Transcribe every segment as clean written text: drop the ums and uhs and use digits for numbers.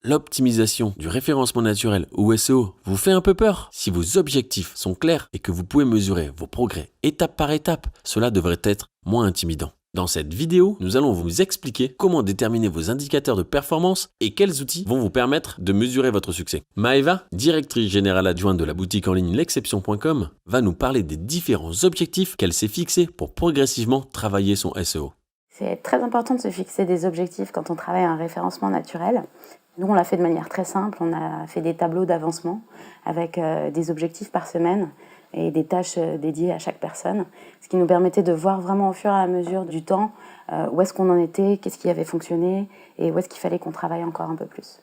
L'optimisation du référencement naturel ou SEO vous fait un peu peur? Si vos objectifs sont clairs et que vous pouvez mesurer vos progrès étape par étape, cela devrait être moins intimidant. Dans cette vidéo, nous allons vous expliquer comment déterminer vos indicateurs de performance et quels outils vont vous permettre de mesurer votre succès. Maëva, directrice générale adjointe de la boutique en ligne l'exception.com, va nous parler des différents objectifs qu'elle s'est fixés pour progressivement travailler son SEO. C'est très important de se fixer des objectifs quand on travaille un référencement naturel. Nous, on l'a fait de manière très simple. On a fait des tableaux d'avancement avec des objectifs par semaine et des tâches dédiées à chaque personne, ce qui nous permettait de voir vraiment au fur et à mesure du temps où est-ce qu'on en était, qu'est-ce qui avait fonctionné et où est-ce qu'il fallait qu'on travaille encore un peu plus.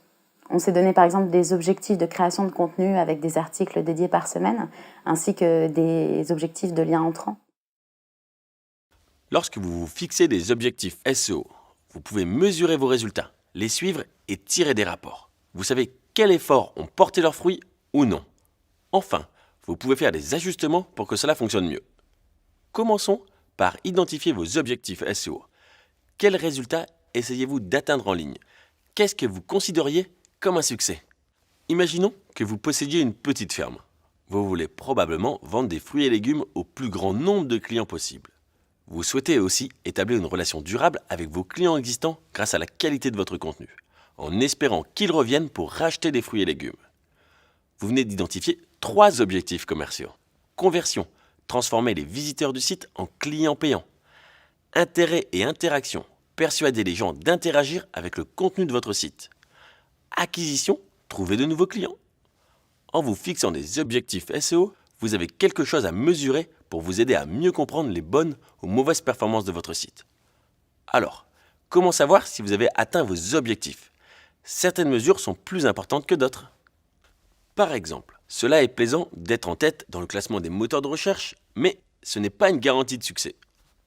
On s'est donné par exemple des objectifs de création de contenu avec des articles dédiés par semaine, ainsi que des objectifs de liens entrants. Lorsque vous vous fixez des objectifs SEO, vous pouvez mesurer vos résultats, les suivre et tirer des rapports. Vous savez quels efforts ont porté leurs fruits ou non. Enfin, vous pouvez faire des ajustements pour que cela fonctionne mieux. Commençons par identifier vos objectifs SEO. Quels résultats essayez-vous d'atteindre en ligne? Qu'est-ce que vous considériez comme un succès? Imaginons que vous possédiez une petite ferme. Vous voulez probablement vendre des fruits et légumes au plus grand nombre de clients possible. Vous souhaitez aussi établir une relation durable avec vos clients existants grâce à la qualité de votre contenu, en espérant qu'ils reviennent pour racheter des fruits et légumes. Vous venez d'identifier 3 objectifs commerciaux. Conversion, transformer les visiteurs du site en clients payants. Intérêt et interaction, persuader les gens d'interagir avec le contenu de votre site. Acquisition, trouver de nouveaux clients. En vous fixant des objectifs SEO, vous avez quelque chose à mesurer pour vous aider à mieux comprendre les bonnes ou mauvaises performances de votre site. Alors, comment savoir si vous avez atteint vos objectifs? Certaines mesures sont plus importantes que d'autres. Par exemple, cela est plaisant d'être en tête dans le classement des moteurs de recherche, mais ce n'est pas une garantie de succès.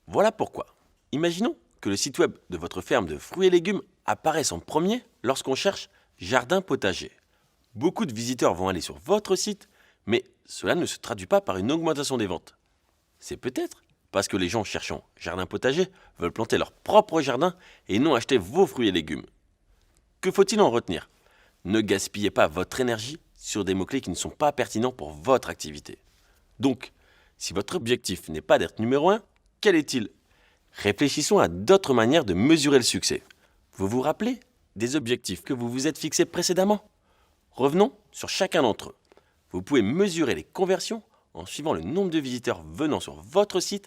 Voilà pourquoi. Imaginons que le site web de votre ferme de fruits et légumes apparaisse en premier lorsqu'on cherche jardin potager. Beaucoup de visiteurs vont aller sur votre site, mais cela ne se traduit pas par une augmentation des ventes. C'est peut-être parce que les gens cherchant jardin potager veulent planter leur propre jardin et non acheter vos fruits et légumes. Que faut-il en retenir? Ne gaspillez pas votre énergie sur des mots-clés qui ne sont pas pertinents pour votre activité. Donc, si votre objectif n'est pas d'être numéro 1, quel est-il? Réfléchissons à d'autres manières de mesurer le succès. Vous vous rappelez des objectifs que vous vous êtes fixés précédemment? Revenons sur chacun d'entre eux. Vous pouvez mesurer les conversions en suivant le nombre de visiteurs venant sur votre site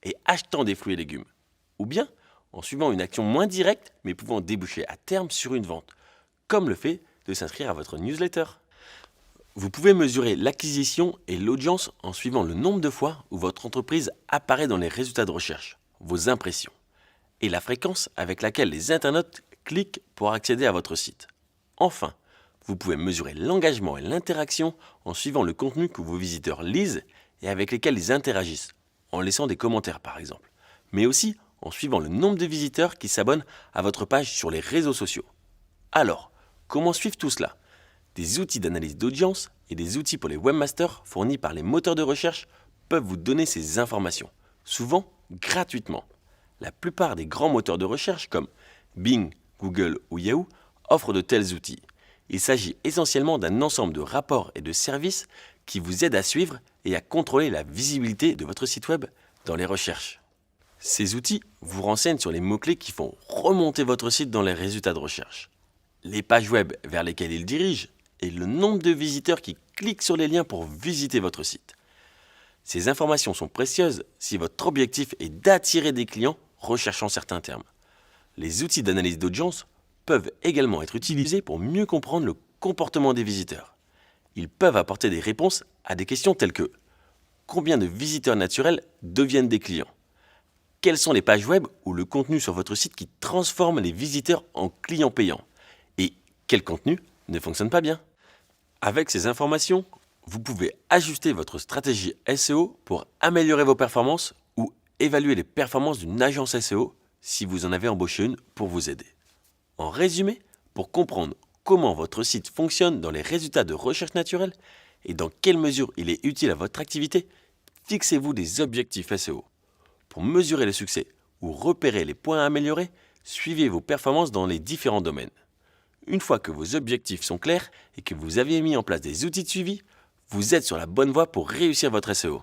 et achetant des fruits et légumes. Ou bien en suivant une action moins directe mais pouvant déboucher à terme sur une vente, comme le fait de s'inscrire à votre newsletter. Vous pouvez mesurer l'acquisition et l'audience en suivant le nombre de fois où votre entreprise apparaît dans les résultats de recherche, vos impressions, et la fréquence avec laquelle les internautes cliquent pour accéder à votre site. Enfin, vous pouvez mesurer l'engagement et l'interaction en suivant le contenu que vos visiteurs lisent et avec lesquels ils interagissent, en laissant des commentaires par exemple, mais aussi en suivant le nombre de visiteurs qui s'abonnent à votre page sur les réseaux sociaux. Alors, comment suivre tout cela? Des outils d'analyse d'audience et des outils pour les webmasters fournis par les moteurs de recherche peuvent vous donner ces informations, souvent gratuitement. La plupart des grands moteurs de recherche comme Bing, Google ou Yahoo offrent de tels outils. Il s'agit essentiellement d'un ensemble de rapports et de services qui vous aident à suivre et à contrôler la visibilité de votre site web dans les recherches. Ces outils vous renseignent sur les mots-clés qui font remonter votre site dans les résultats de recherche, les pages web vers lesquelles ils dirigent et le nombre de visiteurs qui cliquent sur les liens pour visiter votre site. Ces informations sont précieuses si votre objectif est d'attirer des clients recherchant certains termes. Les outils d'analyse d'audience peuvent également être utilisés pour mieux comprendre le comportement des visiteurs. Ils peuvent apporter des réponses à des questions telles que: combien de visiteurs naturels deviennent des clients? Quelles sont les pages web ou le contenu sur votre site qui transforment les visiteurs en clients payants? Et quel contenu ne fonctionne pas bien? Avec ces informations, vous pouvez ajuster votre stratégie SEO pour améliorer vos performances ou évaluer les performances d'une agence SEO si vous en avez embauché une pour vous aider. En résumé, pour comprendre comment votre site fonctionne dans les résultats de recherche naturelle et dans quelle mesure il est utile à votre activité, fixez-vous des objectifs SEO. Pour mesurer le succès ou repérer les points à améliorer, suivez vos performances dans les différents domaines. Une fois que vos objectifs sont clairs et que vous avez mis en place des outils de suivi, vous êtes sur la bonne voie pour réussir votre SEO.